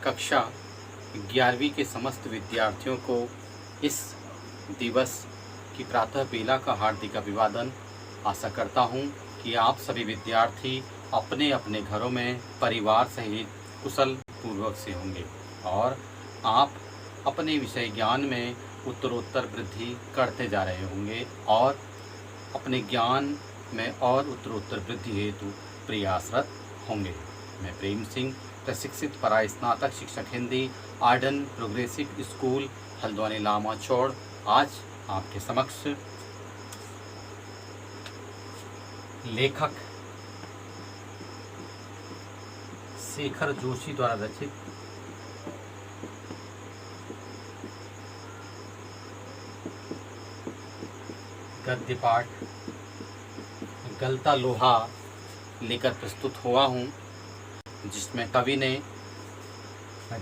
कक्षा 11वीं के समस्त विद्यार्थियों को इस दिवस की प्रातः बेला का हार्दिक अभिवादन। आशा करता हूँ कि आप सभी विद्यार्थी अपने अपने घरों में परिवार सहित कुशल पूर्वक से होंगे और आप अपने विषय ज्ञान में उत्तरोत्तर वृद्धि करते जा रहे होंगे और अपने ज्ञान में और उत्तरोत्तर वृद्धि हेतु प्रयासरत होंगे। मैं प्रेम सिंह, प्रशिक्षित परास्नातक शिक्षक Hindi, Arden progressive school Haldwani Lamachaur, आज आपके समक्ष लेखक शेखर जोशी द्वारा रचित गद्य पाठ गलता लोहा लेकर प्रस्तुत हुआ हूँ, जिसमें कवि ने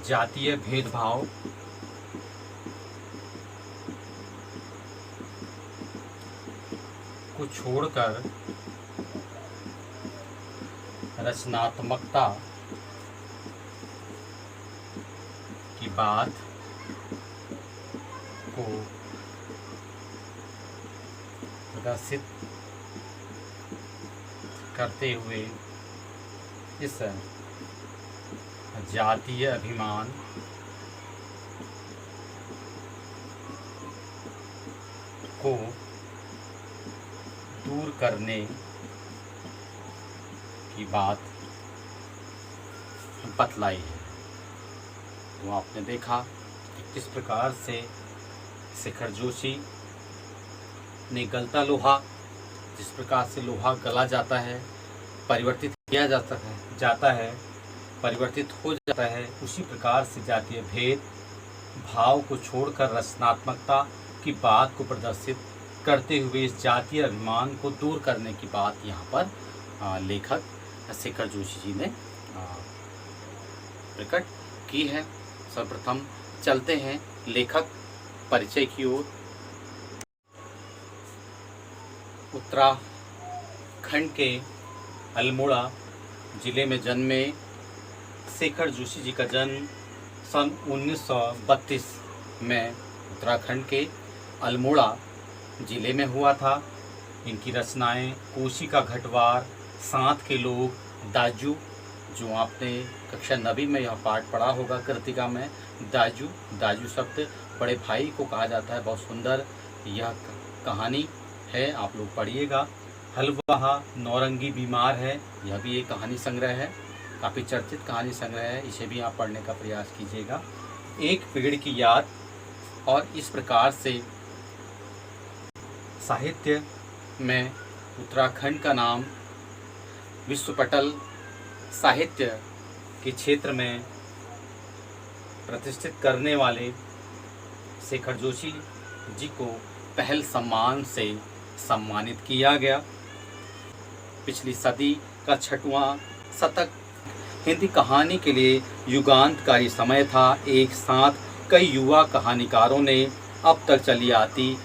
जातीय भेदभाव को छोड़कर रचनात्मकता की बात को प्रदर्शित करते हुए इस जातीय अभिमान को दूर करने की बात बतलाई है। तो आपने देखा कि किस प्रकार से शेखर जोशी ने गलता लोहा, जिस प्रकार से लोहा गला जाता है, परिवर्तित किया जाता है, परिवर्तित हो जाता है, उसी प्रकार से जातीय भेद भाव को छोड़कर रचनात्मकता की बात को प्रदर्शित करते हुए इस जातीय अभिमान को दूर करने की बात यहाँ पर लेखक शेखर जोशी जी ने प्रकट की है। सर्वप्रथम चलते हैं लेखक परिचय की ओर। उत्तराखंड के अल्मोड़ा जिले में जन्मे शेखर जोशी जी का जन्म सन 1932 में उत्तराखंड के अल्मोड़ा जिले में हुआ था। इनकी रचनाएं कोशिका घटवार, साथ के लोग, दाजू, जो आपने कक्षा 9वीं में यह पाठ पढ़ा होगा कृतिका में, दाजू शब्द बड़े भाई को कहा जाता है। बहुत सुंदर यह कहानी है, आप लोग पढ़िएगा। हलवा नौरंगी बीमार है, यह भी एक कहानी संग्रह है, काफ़ी चर्चित कहानी संग्रह है, इसे भी आप पढ़ने का प्रयास कीजिएगा। एक पेड़ की याद, और इस प्रकार से साहित्य में उत्तराखंड का नाम विश्व पटल साहित्य के क्षेत्र में प्रतिष्ठित करने वाले शेखर जोशी जी को पहल सम्मान से सम्मानित किया गया। पिछली सदी का 6वां शतक हिंदी कहानी के लिए युगांतकारी समय था। एक साथ कई युवा कहानीकारों ने अब तक चली आती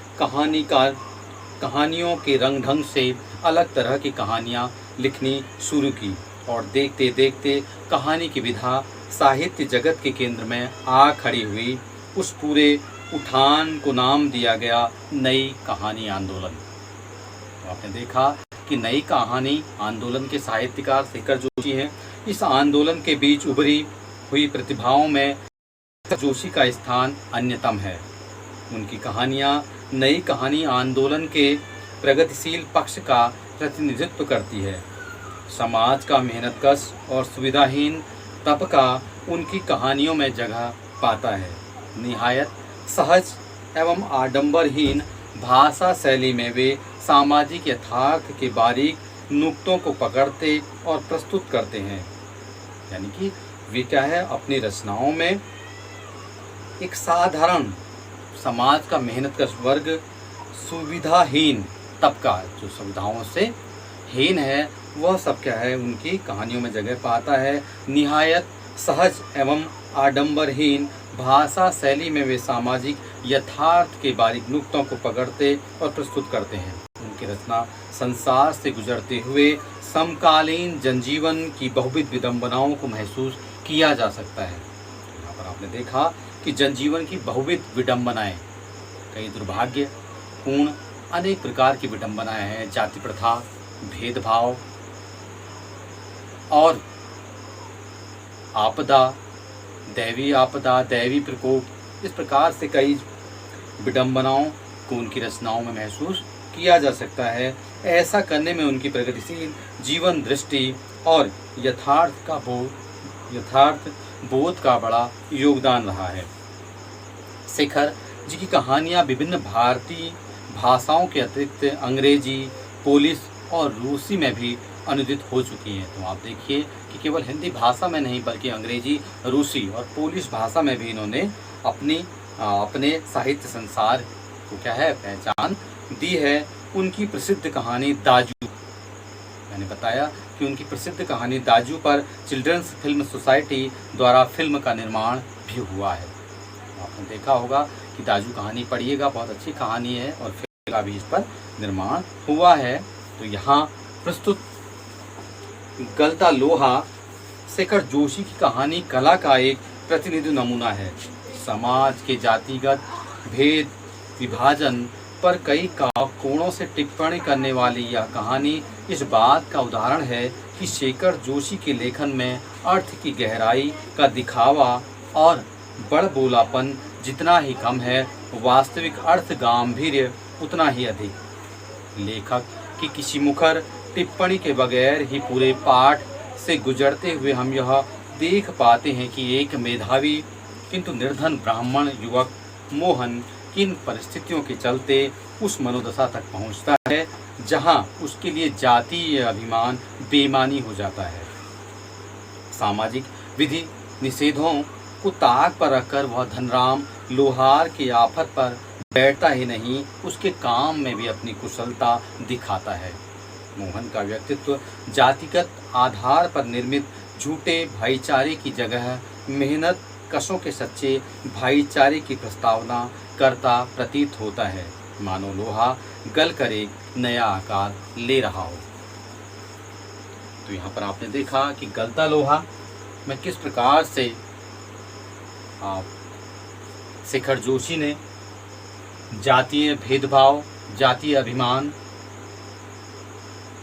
कहानियों के रंग ढंग से अलग तरह की कहानियाँ लिखनी शुरू की और देखते देखते कहानी की विधा साहित्य जगत के केंद्र में आ खड़ी हुई। उस पूरे उठान को नाम दिया गया नई कहानी आंदोलन। तो आपने देखा कि नई कहानी आंदोलन के साहित्यकार शेखर जोशी हैं। इस आंदोलन के बीच उभरी हुई प्रतिभाओं में जोशी का स्थान अन्यतम है। उनकी कहानियाँ नई कहानी आंदोलन के प्रगतिशील पक्ष का प्रतिनिधित्व करती है। समाज का मेहनतकश और सुविधाहीन तबका उनकी कहानियों में जगह पाता है। निहायत सहज एवं आडंबरहीन भाषा शैली में वे सामाजिक यथार्थ के बारीक नुक्तों को पकड़ते और प्रस्तुत करते हैं। यानी कि वे क्या है, अपनी रचनाओं में एक साधारण समाज का मेहनतकश वर्ग, सुविधाहीन तबका जो सुविधाओं से हीन है, वह सब क्या है उनकी कहानियों में जगह पाता है। निहायत सहज एवं आडंबरहीन भाषा शैली में वे सामाजिक यथार्थ के बारीक नुक्तों को पकड़ते और प्रस्तुत करते हैं। उनकी रचना संसार से गुजरते हुए समकालीन जनजीवन की बहुविध विडंबनाओं को महसूस किया जा सकता है। आपने देखा कि जनजीवन की बहुविध विडंबनाएं, कई दुर्भाग्यपूर्ण अनेक प्रकार की विडंबनाएं हैं। जाति प्रथा, भेदभाव और आपदा, दैवी प्रकोप, इस प्रकार से कई विडंबनाओं को उनकी रचनाओं में महसूस किया जा सकता है। ऐसा करने में उनकी प्रगतिशील जीवन दृष्टि और यथार्थ बोध का बड़ा योगदान रहा है। शेखर जी की कहानियाँ विभिन्न भारतीय भाषाओं के अतिरिक्त अंग्रेजी, पोलिश और रूसी में भी अनुदित हो चुकी हैं। तो आप देखिए कि केवल हिंदी भाषा में नहीं बल्कि अंग्रेजी, रूसी और पोलिश भाषा में भी इन्होंने अपने साहित्य संसार को क्या है पहचान दी है। उनकी प्रसिद्ध कहानी दाजू, मैंने बताया कि उनकी प्रसिद्ध कहानी दाजू पर चिल्ड्रंस फिल्म सोसाइटी द्वारा फिल्म का निर्माण भी हुआ है। आपने देखा होगा कि दाजू कहानी पढ़िएगा, बहुत अच्छी कहानी है और फिल्म का भी इस पर निर्माण हुआ है। तो यहाँ प्रस्तुत गलता लोहा शेखर जोशी की कहानी कला का एक प्रतिनिधि नमूना है। समाज के जातिगत भेद विभाजन पर कई कोणों से टिप्पणी करने वाली यह कहानी इस बात का उदाहरण है कि शेखर जोशी के लेखन में अर्थ की गहराई का दिखावा और बड़बोलापन जितना ही कम है, वास्तविक अर्थ गांभीर्य उतना ही अधिक। लेखक की किसी मुखर टिप्पणी के बगैर ही पूरे पाठ से गुजरते हुए हम यह देख पाते हैं कि एक मेधावी किंतु निर्धन ब्राह्मण युवक मोहन किन परिस्थितियों के चलते उस मनोदशा तक पहुंचता है जहां उसके लिए जातीय अभिमान बेईमानी हो जाता है। सामाजिक विधि निषेधों को ताक पर रखकर वह धनराम लोहार की आफत पर बैठता ही नहीं, उसके काम में भी अपनी कुशलता दिखाता है। मोहन का व्यक्तित्व जातिगत आधार पर निर्मित झूठे भाईचारे की जगह मेहनत कशों के सच्चे भाईचारे की प्रस्तावना करता प्रतीत होता है, मानो लोहा गल कर एक नया आकार ले रहा हो। तो यहाँ पर आपने देखा कि गलता लोहा में किस प्रकार से शेखर जोशी ने जातीय भेदभाव, जातीय अभिमान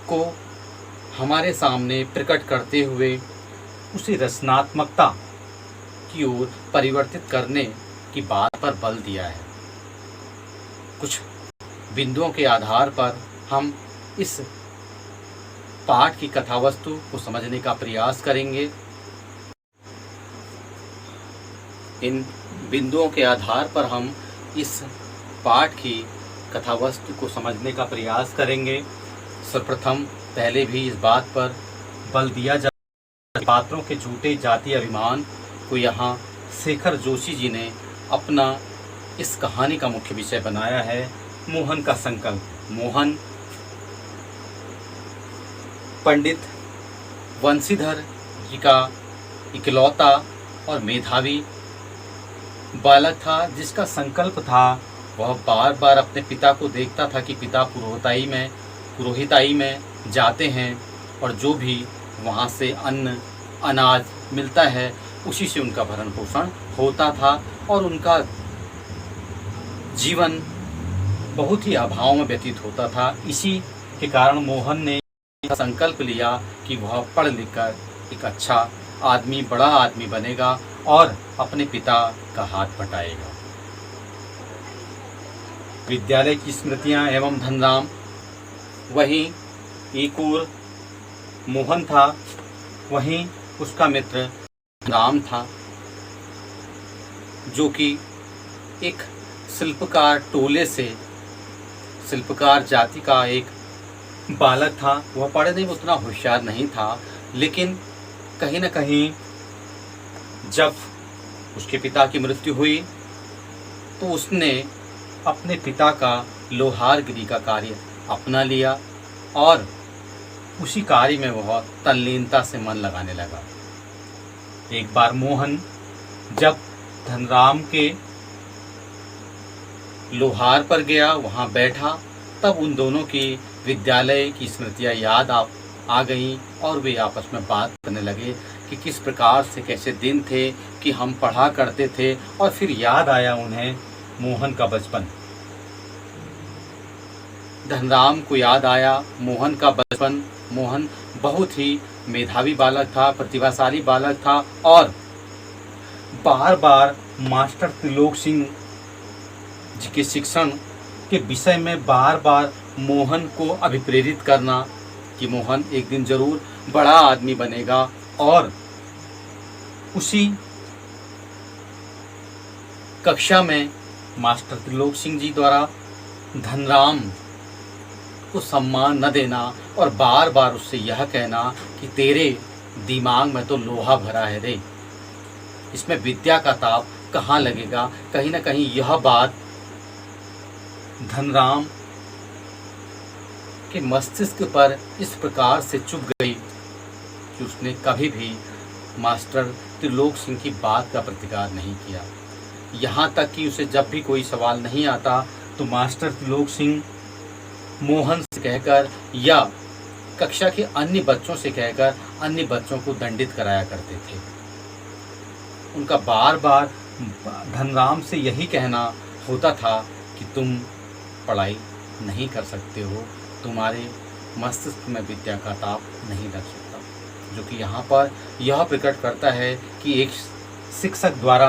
को हमारे सामने प्रकट करते हुए उसे रचनात्मकता की ओर परिवर्तित करने की बात पर बल दिया है। कुछ बिंदुओं के आधार पर हम इस पाठ की कथावस्तु को समझने का प्रयास करेंगे। इन बिंदुओं के आधार पर हम इस पाठ की कथावस्तु को समझने का प्रयास करेंगे। सर्वप्रथम पहले भी इस बात पर बल दिया जाए पात्रों के झूठे जातीय अभिमान को यहाँ शेखर जोशी जी ने अपना इस कहानी का मुख्य विषय बनाया है। मोहन का संकल्प। मोहन पंडित वंशीधर जी का इकलौता और मेधावी बालक था, जिसका संकल्प था वह बार बार अपने पिता को देखता था कि पिता पुरोहिताई में जाते हैं और जो भी वहाँ से अन्न अनाज मिलता है उसी से उनका भरण पोषण होता था और उनका जीवन बहुत ही अभाव में व्यतीत होता था। इसी के कारण मोहन ने संकल्प लिया कि वह पढ़ लिख कर एक अच्छा आदमी, बड़ा आदमी बनेगा और अपने पिता का हाथ बटाएगा। विद्यालय की स्मृतियां एवं धनराम, वहीं एक और मोहन था, वहीं उसका मित्र राम था, जो कि एक शिल्पकार टोले से शिल्पकार जाति का एक बालक था। वह पढ़ने में उतना होशियार नहीं था, लेकिन कहीं न कहीं जब उसके पिता की मृत्यु हुई तो उसने अपने पिता का लोहारगिरी का कार्य अपना लिया और उसी कार्य में वह तल्लीनता से मन लगाने लगा। एक बार मोहन जब धनराम के लोहार पर गया, वहाँ बैठा, तब उन दोनों की विद्यालय की स्मृतियाँ याद आ गईं और वे आपस में बात करने लगे। कि किस प्रकार से कैसे दिन थे कि हम पढ़ा करते थे, और फिर याद आया उन्हें मोहन का बचपन। धनराम को याद आया मोहन का बचपन। मोहन बहुत ही मेधावी बालक था, प्रतिभाशाली बालक था, और बार बार मास्टर त्रिलोक सिंह जी के शिक्षण के विषय में बार बार मोहन को अभिप्रेरित करना कि मोहन एक दिन जरूर बड़ा आदमी बनेगा। और उसी कक्षा में मास्टर त्रिलोक सिंह जी द्वारा धनराम को सम्मान न देना और बार बार उससे यह कहना कि तेरे दिमाग में तो लोहा भरा है रे, इसमें विद्या का ताप कहाँ लगेगा। कहीं ना कहीं यह बात धनराम के मस्तिष्क पर इस प्रकार से चुभ गई कि उसने कभी भी मास्टर त्रिलोक सिंह की बात का प्रतिकार नहीं किया। यहाँ तक कि उसे जब भी कोई सवाल नहीं आता तो मास्टर त्रिलोक सिंह मोहन से कहकर या कक्षा के अन्य बच्चों से कहकर अन्य बच्चों को दंडित कराया करते थे। उनका बार बार धनराम से यही कहना होता था कि तुम पढ़ाई नहीं कर सकते हो, तुम्हारे मस्तिष्क में विद्या का ताप नहीं लग सकता। जो कि यहाँ पर यह प्रकट करता है कि एक शिक्षक द्वारा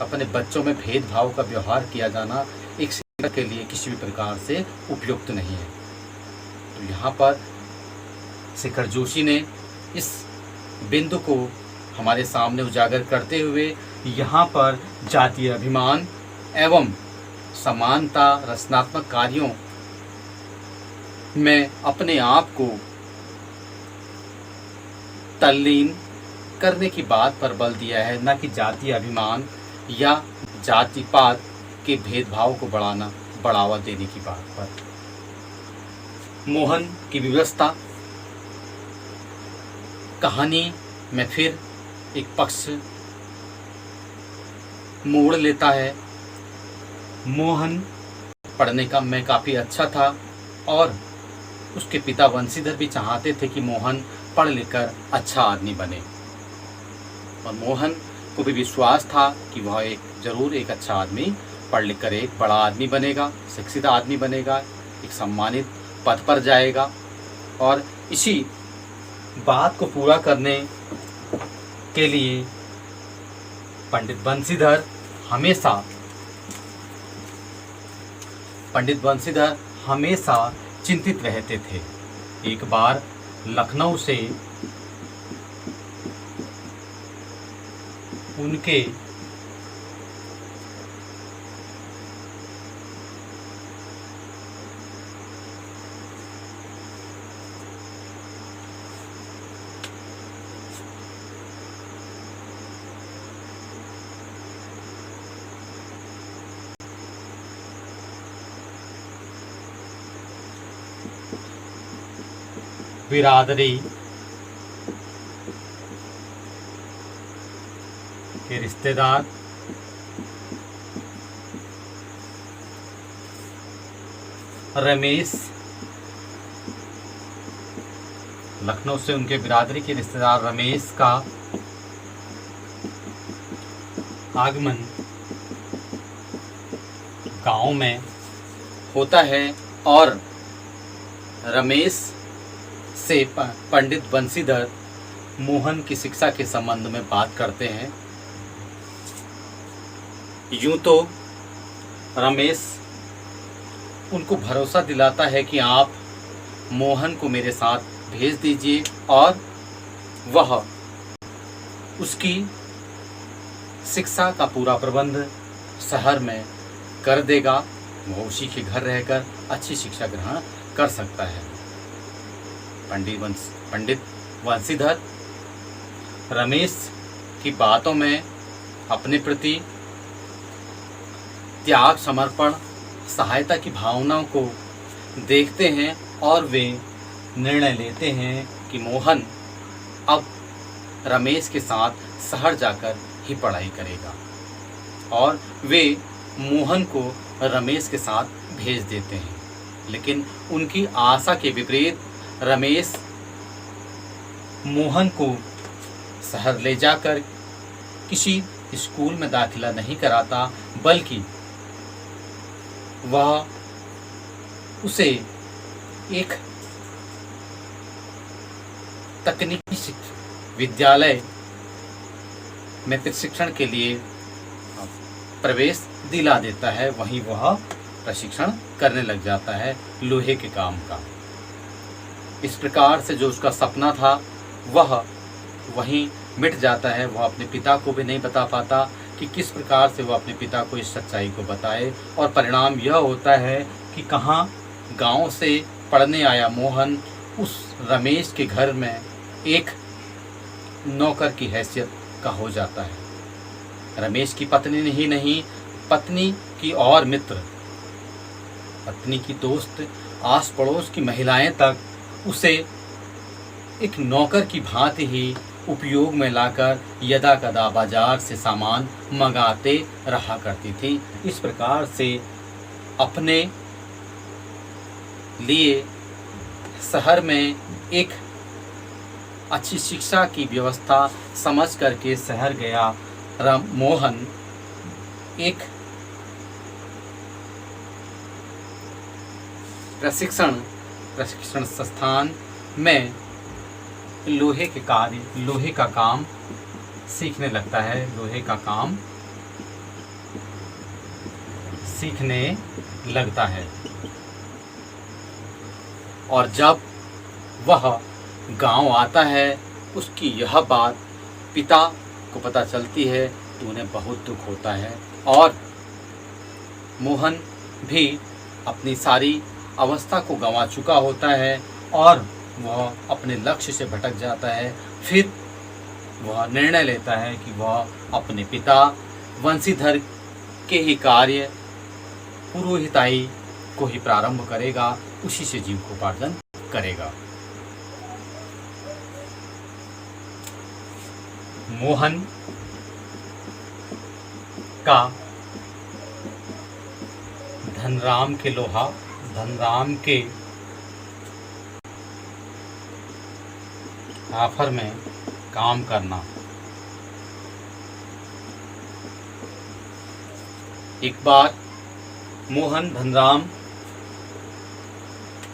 अपने बच्चों में भेदभाव का व्यवहार किया जाना एक शिक्षक के लिए किसी भी प्रकार से उपयुक्त नहीं है। तो यहाँ पर शेखर जोशी ने इस बिंदु को हमारे सामने उजागर करते हुए यहाँ पर जातीय अभिमान एवं समानता रचनात्मक कार्यों में अपने आप को तल्लीन करने की बात पर बल दिया है, न कि जातीय अभिमान या जातिपात के भेदभाव को बढ़ावा देने की बात पर। मोहन की व्यवस्था कहानी में फिर एक पक्ष मोड़ लेता है। मोहन पढ़ने का में काफ़ी अच्छा था और उसके पिता वंशीधर भी चाहते थे कि मोहन पढ़ लिखकर अच्छा आदमी बने, और मोहन को भी विश्वास था कि वह जरूर एक अच्छा आदमी पढ़ लिख कर एक बड़ा आदमी बनेगा, शिक्षित आदमी बनेगा, एक सम्मानित पद पर जाएगा। और इसी बात को पूरा करने के लिए पंडित बंशीधर हमेशा चिंतित रहते थे। एक बार लखनऊ से उनके बिरादरी के रिश्तेदार रमेश, लखनऊ से उनके बिरादरी के रिश्तेदार रमेश का आगमन गांव में होता है और रमेश से पंडित बंशीधर मोहन की शिक्षा के संबंध में बात करते हैं। यूं तो रमेश उनको भरोसा दिलाता है कि आप मोहन को मेरे साथ भेज दीजिए और वह उसकी शिक्षा का पूरा प्रबंध शहर में कर देगा, वह उसी के घर रहकर अच्छी शिक्षा ग्रहण कर सकता है। पंडित वंशीधर रमेश की बातों में अपने प्रति त्याग, समर्पण, सहायता की भावनाओं को देखते हैं और वे निर्णय लेते हैं कि मोहन अब रमेश के साथ शहर जाकर ही पढ़ाई करेगा, और वे मोहन को रमेश के साथ भेज देते हैं। लेकिन उनकी आशा के विपरीत रमेश मोहन को शहर ले जाकर किसी स्कूल में दाखिला नहीं कराता, बल्कि वह उसे एक तकनीकी विद्यालय में प्रशिक्षण के लिए प्रवेश दिला देता है। वहीं वह प्रशिक्षण करने लग जाता है लोहे के काम का। इस प्रकार से जो उसका सपना था वह वहीं मिट जाता है। वह अपने पिता को भी नहीं बता पाता कि किस प्रकार से वह अपने पिता को इस सच्चाई को बताए, और परिणाम यह होता है कि कहाँ गांव से पढ़ने आया मोहन उस रमेश के घर में एक नौकर की हैसियत का हो जाता है। रमेश की पत्नी ही नहीं, पत्नी की और मित्र, पत्नी की दोस्त, आस पड़ोस की महिलाएं तक उसे एक नौकर की भांति ही उपयोग में लाकर यदा कदा बाजार से सामान मंगाते रहा करती थी। इस प्रकार से अपने लिए शहर में एक अच्छी शिक्षा की व्यवस्था समझ करके शहर गया मोहन। एक प्रशिक्षण संस्थान में लोहे का काम सीखने लगता है। लोहे का काम सीखने लगता है, और जब वह गांव आता है उसकी यह बात पिता को पता चलती है तो उन्हें बहुत दुख होता है, और मोहन भी अपनी सारी अवस्था को गंवा चुका होता है और वह अपने लक्ष्य से भटक जाता है। फिर वह निर्णय लेता है कि वह अपने पिता वंशीधर के ही कार्य पुरोहिताई को ही प्रारंभ करेगा, उसी से जीविकोपार्जन करेगा। मोहन का धनराम के ऑफर में काम करना। एक बार मोहन धनराम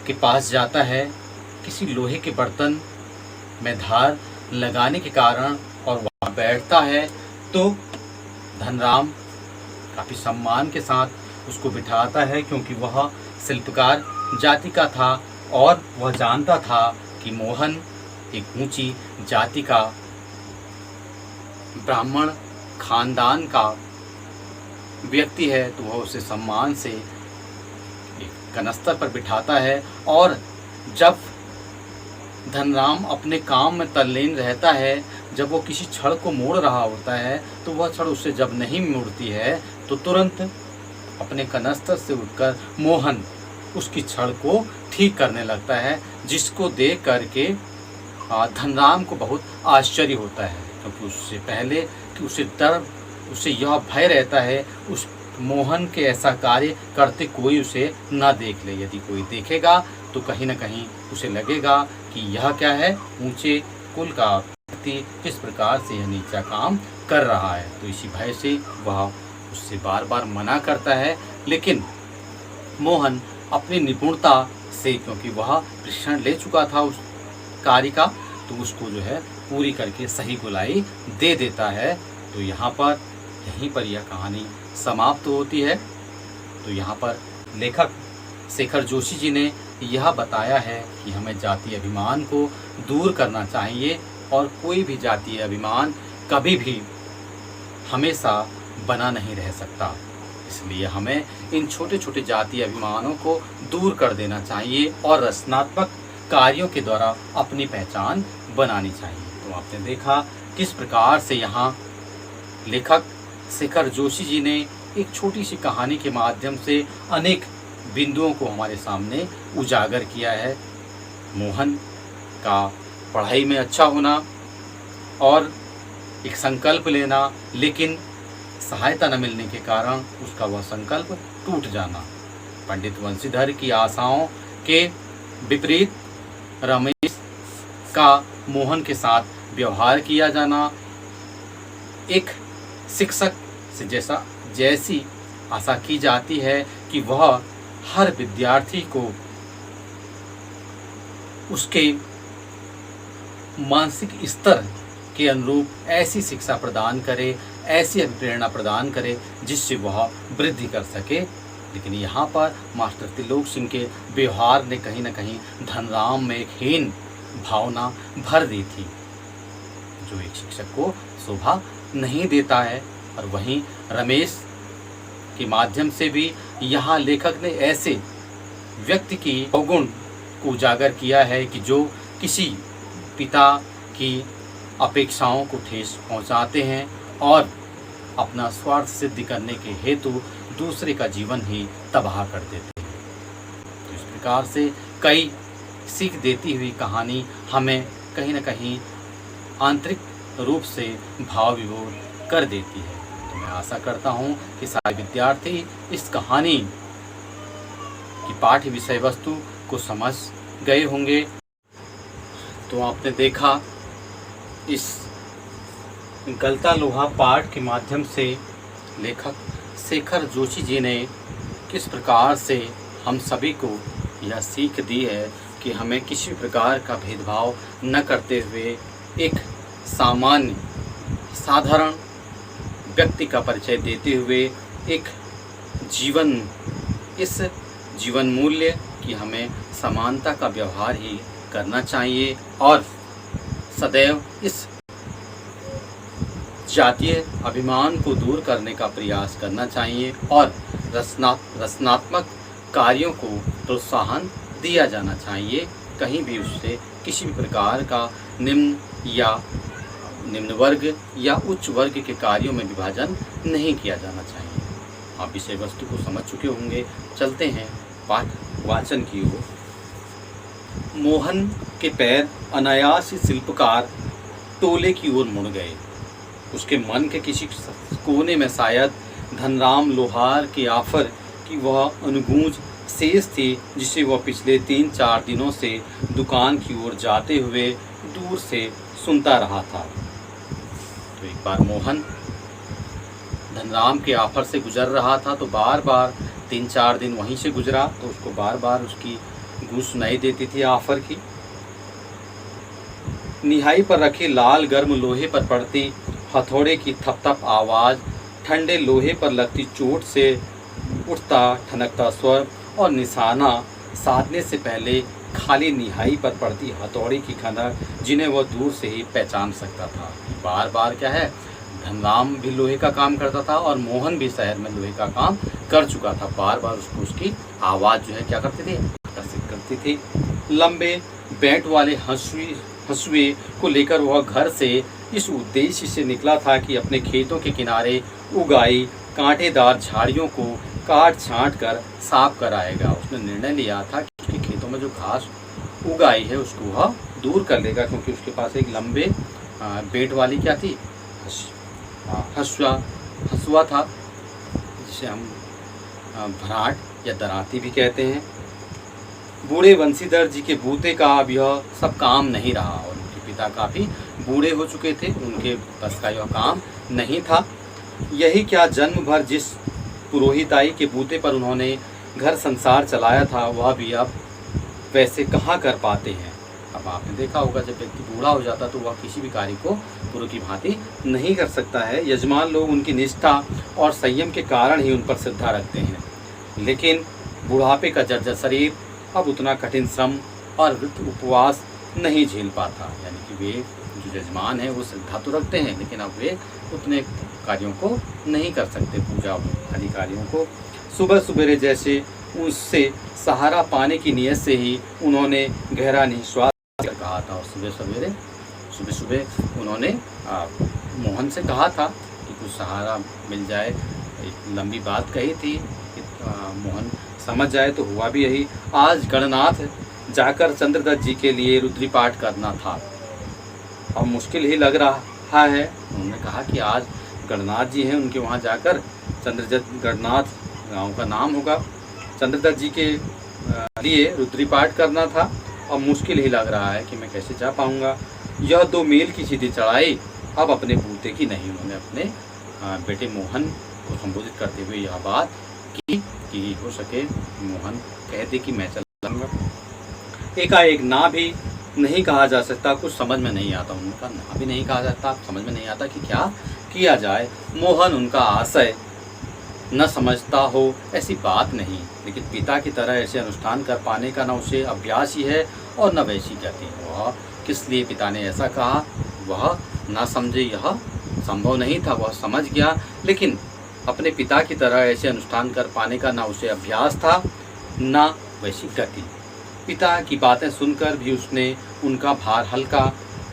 के पास जाता है किसी लोहे के बर्तन में धार लगाने के कारण, और वहाँ बैठता है तो धनराम काफ़ी सम्मान के साथ उसको बिठाता है, क्योंकि वह शिल्पकार जाति का था और वह जानता था कि मोहन एक ऊंची जाति का ब्राह्मण खानदान का व्यक्ति है, तो वह उसे सम्मान से एक कनस्तर पर बिठाता है। और जब धनराम अपने काम में तल्लीन रहता है, जब वो किसी छड़ को मोड़ रहा होता है तो वह छड़ उससे जब नहीं मुड़ती है तो तुरंत अपने कनस्तर से उठकर मोहन उसकी छड़ को ठीक करने लगता है, जिसको देख करके धनराम को बहुत आश्चर्य होता है, क्योंकि उससे पहले कि उसे यह भय रहता है उस मोहन के ऐसा कार्य करते कोई उसे ना देख ले। यदि कोई देखेगा तो कहीं ना कहीं उसे लगेगा कि यह क्या है, ऊंचे कुल का व्यक्ति किस प्रकार से यह नीचा काम कर रहा है। तो इसी भय से वह उससे बार बार मना करता है, लेकिन मोहन अपनी निपुणता से, क्योंकि वह प्रशिक्षण ले चुका था उस कार्य का, तो उसको जो है पूरी करके सही गोलाई दे देता है। तो यहाँ पर यहीं पर यह कहानी समाप्त होती है। तो यहाँ पर लेखक शेखर जोशी जी ने यह बताया है कि हमें जातीय अभिमान को दूर करना चाहिए, और कोई भी जातीय अभिमान कभी भी हमेशा बना नहीं रह सकता। इसलिए हमें इन छोटे छोटे जातीय अभिमानों को दूर कर देना चाहिए और रचनात्मक कार्यों के द्वारा अपनी पहचान बनानी चाहिए। तो आपने देखा किस प्रकार से यहाँ लेखक शेखर जोशी जी ने एक छोटी सी कहानी के माध्यम से अनेक बिंदुओं को हमारे सामने उजागर किया है। मोहन का पढ़ाई में अच्छा होना और एक संकल्प लेना, लेकिन सहायता न मिलने के कारण उसका वह संकल्प टूट जाना। पंडित वंशीधर की आशाओं के विपरीत रमेश का मोहन के साथ व्यवहार किया जाना एक शिक्षक से जैसी आशा की जाती है कि वह हर विद्यार्थी को उसके मानसिक स्तर के अनुरूप ऐसी शिक्षा प्रदान करे, ऐसी अभिप्रेरणा प्रदान करे जिससे वह वृद्धि कर सके। लेकिन यहाँ पर मास्टर त्रिलोक सिंह के व्यवहार ने कहीं न कहीं धनराम में एक हीन भावना भर दी थी, जो एक शिक्षक को शोभा नहीं देता है। और वहीं रमेश के माध्यम से भी यहाँ लेखक ने ऐसे व्यक्ति की अवगुण को उजागर किया है कि जो किसी पिता की अपेक्षाओं को ठेस पहुँचाते हैं और अपना स्वार्थ सिद्ध करने के हेतु दूसरे का जीवन ही तबाह कर देते हैं। तो इस प्रकार से कई सीख देती हुई कहानी हमें कहीं न कहीं आंतरिक रूप से भाव विभोर कर देती है। तो मैं आशा करता हूँ कि सारे विद्यार्थी इस कहानी की पाठ्य विषय वस्तु को समझ गए होंगे। तो आपने देखा इस गलता लोहा पाठ के माध्यम से लेखक शेखर जोशी जी ने किस प्रकार से हम सभी को यह सीख दी है कि हमें किसी प्रकार का भेदभाव न करते हुए एक सामान्य साधारण व्यक्ति का परिचय देते हुए एक इस जीवन मूल्य कि हमें समानता का व्यवहार ही करना चाहिए और सदैव इस जातीय अभिमान को दूर करने का प्रयास करना चाहिए और रचनात्मक कार्यों को प्रोत्साहन दिया जाना चाहिए। कहीं भी उससे किसी भी प्रकार का निम्न वर्ग या उच्च वर्ग के कार्यों में विभाजन नहीं किया जाना चाहिए। आप विषय वस्तु को समझ चुके होंगे। चलते हैं पाठ वाचन की ओर। मोहन के पैर अनायास ही शिल्पकार टोले की ओर मुड़ गए। उसके मन के किसी कोने में शायद धनराम लोहार की आफर की वह अनुगूंज शेष थी जिसे वह पिछले 3-4 दिनों से दुकान की ओर जाते हुए दूर से सुनता रहा था। तो एक बार मोहन धनराम के आफर से गुजर रहा था तो बार बार 3-4 दिन वहीं से गुजरा तो उसको बार बार उसकी गूंज सुनाई देती थी आफर की। निहाई पर रखे लाल गर्म लोहे पर पड़ती हथौड़े की थप-थप आवाज़, ठंडे लोहे पर लगती चोट से उठता ठनकता स्वर और निशाना साधने से पहले खाली निहाई पर पड़ती हथौड़े की खनक जिन्हें वह दूर से ही पहचान सकता था। बार बार क्या है, धनराम भी लोहे का काम करता था और मोहन भी शहर में लोहे का काम कर चुका था। बार बार उसको उसकी आवाज़ जो है क्या करती थी, आकर्षित करती थी। लंबे बैट वाले हंसुए को लेकर वह घर से इस उद्देश्य से निकला था कि अपने खेतों के किनारे उगाई कांटेदार झाड़ियों को काट छांट कर साफ कराएगा। उसने निर्णय लिया था कि उसके खेतों में जो घास उगाई है उसको वह दूर कर लेगा, क्योंकि उसके पास एक लंबे बेट वाली क्या थी, हंसुआ था, जिसे हम भराट या दराती भी कहते हैं। बूढ़े वंशीधर जी के बूते का अब यह सब काम नहीं रहा और उनके पिता काफ़ी बूढ़े हो चुके थे, उनके बस का यह काम नहीं था। यही क्या जन्म भर जिस पुरोहिताई के बूते पर उन्होंने घर संसार चलाया था वह भी अब वैसे कहाँ कर पाते हैं। अब आपने देखा होगा जब व्यक्ति बूढ़ा हो जाता तो वह किसी भी कार्य को पूर्व की भांति नहीं कर सकता है। यजमान लोग उनकी निष्ठा और संयम के कारण ही उन पर श्रद्धा रखते हैं, लेकिन बुढ़ापे का जर्जर शरीर अब उतना कठिन श्रम और व्रत उपवास नहीं झेल पाता। यानी कि वे जो यजमान हैं वो श्रद्धा तो रखते हैं, लेकिन अब वे उतने कार्यों को नहीं कर सकते, पूजा आदि कार्यों को। सुबह सवेरे जैसे उससे सहारा पाने की नीयत से ही उन्होंने गहरा निश्वास कहा था और सुबह सुबह उन्होंने मोहन से कहा था कि कुछ सहारा मिल जाए। एक लंबी बात कही थी कि मोहन समझ जाए, तो हुआ भी यही। आज गणनाथ जाकर चंद्रदत्त जी के लिए रुद्री पाठ करना था। अब मुश्किल ही लग रहा है। उन्होंने कहा कि आज गणनाथ जी हैं, उनके वहाँ जाकर चंद्रदत्त, गणनाथ गांव का नाम होगा, चंद्रदत्त जी के लिए रुद्री पाठ करना था। अब मुश्किल ही लग रहा है कि मैं कैसे जा पाऊँगा। यह 2 मील की सीधी चढ़ाई अब अपने बूते की नहीं। उन्होंने अपने बेटे मोहन को संबोधित करते हुए यह बात की कि हो सके मोहन कह दे कि मैं चलूँगा। एकाएक ना भी नहीं कहा जा सकता, कुछ समझ में नहीं आता। उनका ना भी नहीं कहा जाता, समझ में नहीं आता कि क्या किया जाए। मोहन उनका आशय न समझता हो ऐसी बात नहीं, लेकिन पिता की तरह ऐसे अनुष्ठान कर पाने का न उसे अभ्यास ही है और न वैसी गति। वह किस लिए पिता ने ऐसा कहा वह न समझे, यह संभव नहीं था। वह समझ गया, लेकिन अपने पिता की तरह ऐसे अनुष्ठान कर पाने का न उसे अभ्यास था न वैसी गति। पिता की बातें सुनकर भी उसने उनका भार हल्का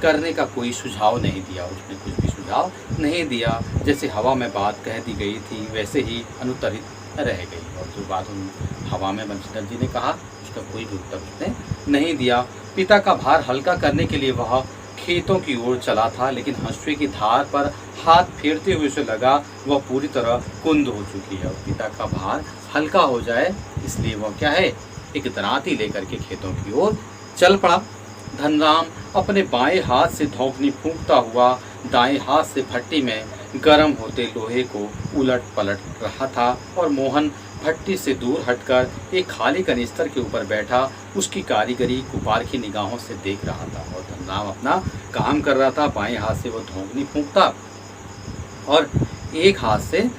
करने का कोई सुझाव नहीं दिया। उसने कुछ भी सुझाव नहीं दिया। जैसे हवा में बात कह दी गई थी वैसे ही अनुत्तरित रह गई, और जो बात उन हवा में बंशीधर जी ने कहा उसका कोई भी उत्तर उसने नहीं दिया। पिता का भार हल्का करने के लिए वह खेतों की ओर चला था, लेकिन हंसुए की धार पर हाथ फेरते हुए उसे लगा वह पूरी तरह कुंद हो चुकी है। और पिता का भार हल्का हो जाए इसलिए वह क्या है, एक दरांती लेकर के खेतों की ओर चल पड़ा। धनराम अपने बाएं हाथ से धौंकनी फूंकता हुआ दाएं हाथ से भट्टी में गर्म होते लोहे को उलट पलट रहा था, और मोहन भट्टी से दूर हटकर एक खाली कनिस्तर के ऊपर बैठा उसकी कारीगरी कुपार की निगाहों से देख रहा था। और धनराम अपना काम कर रहा था, बाएं हाथ से वो धौंकनी फूंकता और एक हाथ से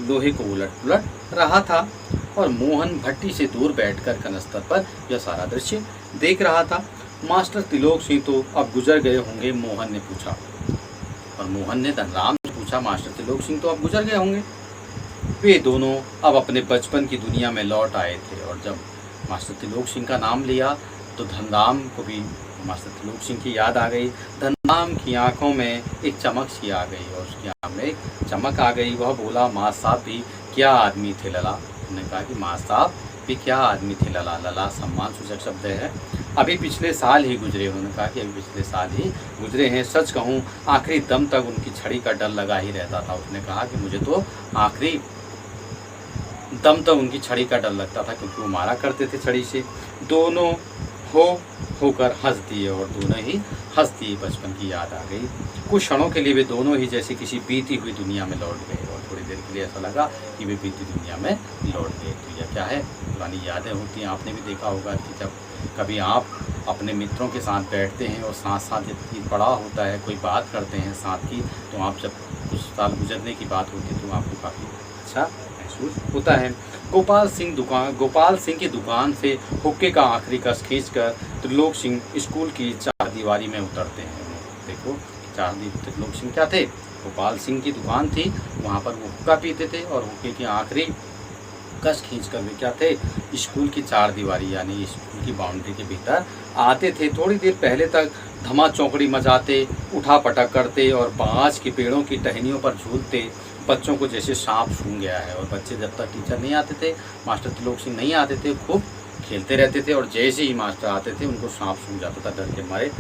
लोहे को उलट पुलट रहा था, और मोहन भट्टी से दूर बैठकर कनस्तर पर यह सारा दृश्य देख रहा था। मास्टर त्रिलोक सिंह तो अब गुजर गए होंगे, मोहन ने पूछा। और मोहन ने धनराम से पूछा, मास्टर त्रिलोक सिंह तो अब गुजर गए होंगे। वे दोनों अब अपने बचपन की दुनिया में लौट आए थे, और जब मास्टर त्रिलोक सिंह का नाम लिया तो धनराम को भी मास्टर त्रिलोक सिंह की याद आ गई। धनराम की आंखों में एक चमक सी आ गई, और उसकी आंख में एक चमक आ गई। वह बोला, माँ साहब भी क्या आदमी थे लला। उन्होंने कहा कि माँ साहब भी क्या आदमी थे लला। लला सम्मान सूचक शब्द है। अभी पिछले साल ही गुजरे। उन्होंने कहा कि अभी पिछले साल ही गुजरे हैं। सच कहूँ आखिरी दम तक उनकी छड़ी का डर लगा ही रहता था। उसने कहा कि मुझे तो आखिरी दम तक उनकी छड़ी का डर लगता था, क्योंकि वो मारा करते थे छड़ी से। दोनों होकर हंस दिए, और दोनों ही हंस दिए। बचपन की याद आ गई। कुछ क्षणों के लिए वे दोनों ही जैसे किसी बीती हुई दुनिया में लौट गए, और थोड़ी देर के लिए ऐसा लगा कि वे बीती दुनिया में लौट गए। तो यह क्या है, पुरानी यादें होती हैं। आपने भी देखा होगा कि जब कभी आप अपने मित्रों के साथ बैठते हैं और साथ साथ जब बड़ा होता है, कोई बात करते हैं साथ की, तो आप जब कुछ साल गुजरने की बात होती है तो आपको काफ़ी अच्छा महसूस होता है। गोपाल सिंह की दुकान से हुक्के का आखिरी कस खींचकर त्रिलोक सिंह स्कूल की चार दीवारी में उतरते हैं। देखो त्रिलोक सिंह क्या थे, गोपाल सिंह की दुकान थी, वहाँ पर वो हुक्का पीते थे, और हुक्के की आखिरी कस खींचकर वे क्या थे, स्कूल की चार दीवारी यानी स्कूल की बाउंड्री के भीतर आते थे। थोड़ी देर पहले तक धमा चौकड़ी मचाते, उठा पटक करते और बाँस के पेड़ों की टहनियों पर झूलते बच्चों को जैसे सांप सूंघ गया है। और बच्चे जब तक टीचर नहीं आते थे, मास्टर त्रिलोक सिंह नहीं आते थे, खूब खेलते रहते थे, और जैसे ही मास्टर आते थे उनको सांप सूंघ जाता था डर के मारे।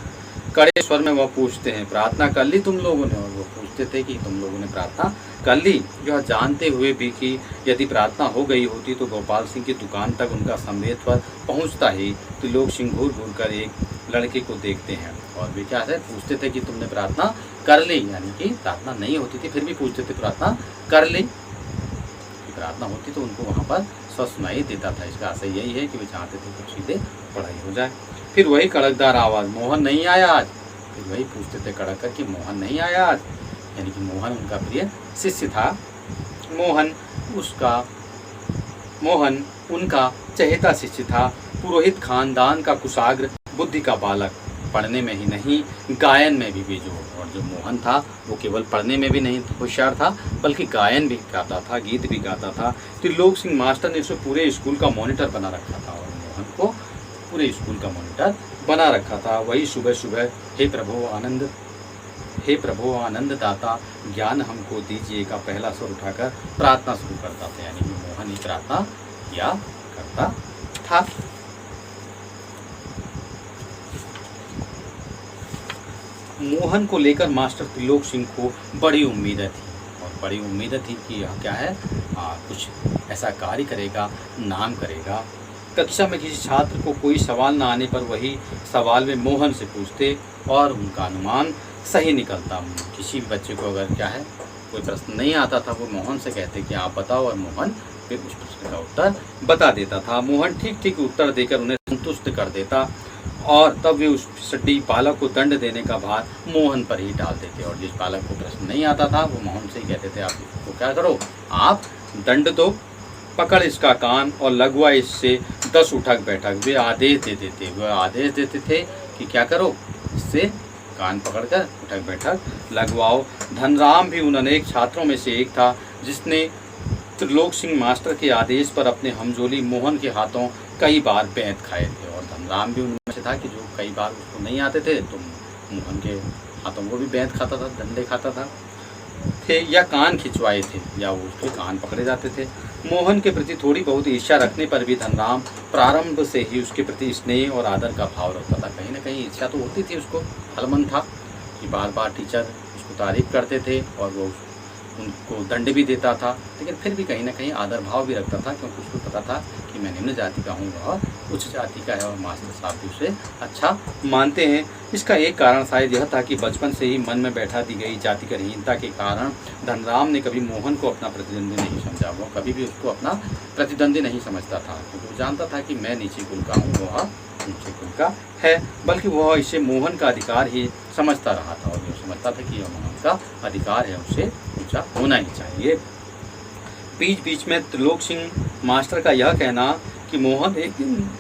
कड़े स्वर में वह पूछते हैं, प्रार्थना कर ली तुम लोगों ने? और वो पूछते थे कि तुम लोगों ने प्रार्थना कर ली, यह जानते हुए भी कि यदि प्रार्थना हो गई होती तो गोपाल सिंह की दुकान तक उनका संवेदस्वर पहुंचता ही। त्रिलोक सिंह घूर घूर कर एक लड़के को देखते हैं, और वे क्या है पूछते थे कि तुमने प्रार्थना कर ली, यानी कि प्रार्थना नहीं होती थी फिर भी पूछते थे प्रार्थना कर ली। प्रार्थना होती तो उनको वहाँ पर स्व सुनाई देता था। इसका आशय यही है कि वे चाहते थे कि सीधे पढ़ाई हो जाए। फिर वही कड़कदार आवाज़, मोहन नहीं आया आज। फिर वही पूछते थे कड़क कर कि मोहन नहीं आया आज, यानी कि मोहन उनका प्रिय शिष्य था। मोहन उनका चहेता शिष्य था, पुरोहित खानदान का कुशाग्र बुद्धि का बालक, पढ़ने में ही नहीं गायन में भी बेजोड़। और जो मोहन था वो केवल पढ़ने में भी नहीं होशियार था, बल्कि गायन भी गाता था, गीत भी गाता था। त्रिलोक सिंह मास्टर ने उसे पूरे स्कूल का मॉनिटर बना रखा था, और मोहन को पूरे स्कूल का मॉनिटर बना रखा था। वही सुबह सुबह हे प्रभु आनंद दाता ज्ञान हमको दीजिए का पहला स्वर उठाकर प्रार्थना शुरू करता था, यानी कि मोहन ही प्रार्थना किया करता था। मोहन को लेकर मास्टर त्रिलोक सिंह को बड़ी उम्मीदें थी, और बड़ी उम्मीदें थी कि यह क्या है कुछ ऐसा कार्य करेगा, नाम करेगा। कक्षा में किसी छात्र को कोई सवाल न आने पर वही सवाल वे मोहन से पूछते और उनका अनुमान सही निकलता। किसी भी बच्चे को अगर क्या है कोई प्रश्न नहीं आता था, वो मोहन से कहते कि आप बताओ, और मोहन फिर उस प्रश्न का उत्तर बता देता था। मोहन ठीक ठीक उत्तर देकर उन्हें संतुष्ट कर देता और तब वे उस सड्डी बालक को दंड देने का भार मोहन पर ही डाल देते। और जिस बालक को प्रश्न नहीं आता था वो मोहन से ही कहते थे आप इसको क्या करो, आप दंड दो, पकड़ इसका कान और लगवा इससे 10 उठक बैठक। वे आदेश देते थे, वह आदेश देते थे कि क्या करो, इससे कान पकड़कर उठक बैठक लगवाओ। धनराम भी उन अनेक छात्रों में से एक था जिसने त्रिलोक सिंह मास्टर के आदेश पर अपने हमजोली मोहन के हाथों कई बार बैंत खाए थे। और धनराम भी उनमें से था कि जो कई बार उसको नहीं आते थे तो मोहन के हाथों को भी बैंत खाता था, डंडे खाता था या कान खिंचवाए थे या वो उसके कान पकड़े जाते थे। मोहन के प्रति थोड़ी बहुत ईर्ष्या रखने पर भी धनराम प्रारंभ से ही उसके प्रति स्नेह और आदर का भाव रखता था। कहीं ना कहीं ईर्ष्या तो होती थी उसको, हलमन था कि बार बार टीचर उसको तारीफ करते थे और वो उनको दंड भी देता था, लेकिन फिर भी कहीं ना कहीं आदर भाव भी रखता था, क्योंकि उसको पता था कि मैं निम्न जाति का हूँ, वह उच्च जाति का है और मास्टर साहब भी उसे अच्छा मानते हैं। इसका एक कारण शायद यह था कि बचपन से ही मन में बैठा दी गई जातिगतहीनता के कारण धनराम ने कभी मोहन को अपना प्रतिद्वंदी नहीं समझा। वो कभी भी उसको अपना प्रतिद्वंदी नहीं समझता था, क्योंकि वो जानता था कि मैं नीचे कुल का हूँ, वह ऊंचे कुल का है, बल्कि वह इसे मोहन का अधिकार ही समझता रहा था और वो समझता था कि यह मोहन का अधिकार है, उसे ऊंचा होना ही चाहिए। बीच बीच में त्रिलोक सिंह मास्टर का यह कहना कि मोहन एक दिन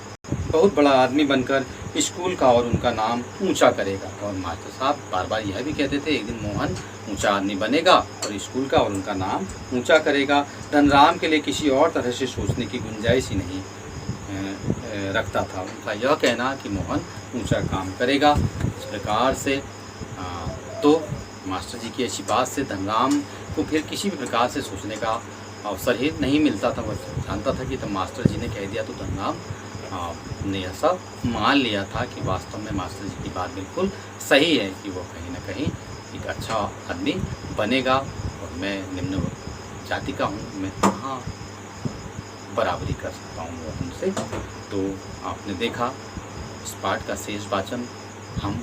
बहुत बड़ा आदमी बनकर स्कूल का और उनका नाम ऊंचा करेगा, और मास्टर साहब बार बार यह भी कहते थे एक दिन मोहन ऊंचा आदमी बनेगा और स्कूल का और उनका नाम ऊंचा करेगा। धनराम के लिए किसी और तरह से सोचने की गुंजाइश ही नहीं रखता था। उनका यह कहना कि मोहन ऊंचा काम करेगा। इस प्रकार से तो मास्टर जी की ऐसी बात से धनराम को फिर किसी भी प्रकार से सोचने का अवसर ही नहीं मिलता था। वह जानता था कि तब मास्टर जी ने कह दिया तो धनराम ने यह सब मान लिया था कि वास्तव में मास्टर जी की बात बिल्कुल सही है कि वो कहीं ना कहीं एक अच्छा आदमी बनेगा और मैं निम्न जाति का हूँ, मैं कहाँ बराबरी कर सकता हूँ वो उनसे। तो आपने देखा इस पाठ का शेष वाचन हम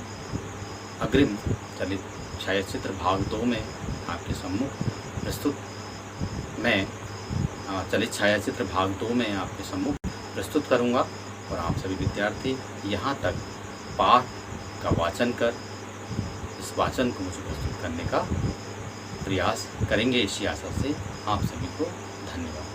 अग्रिम चलित छायाचित्र भाग 2 में आपके सम्मुख प्रस्तुत चलित छायाचित्र भाग 2 में आपके सम्मुख प्रस्तुत करूंगा और आप सभी विद्यार्थी यहाँ तक पाठ का वाचन कर इस वाचन को मुझे प्रस्तुत करने का प्रयास करेंगे। इसी आशा से आप सभी को धन्यवाद।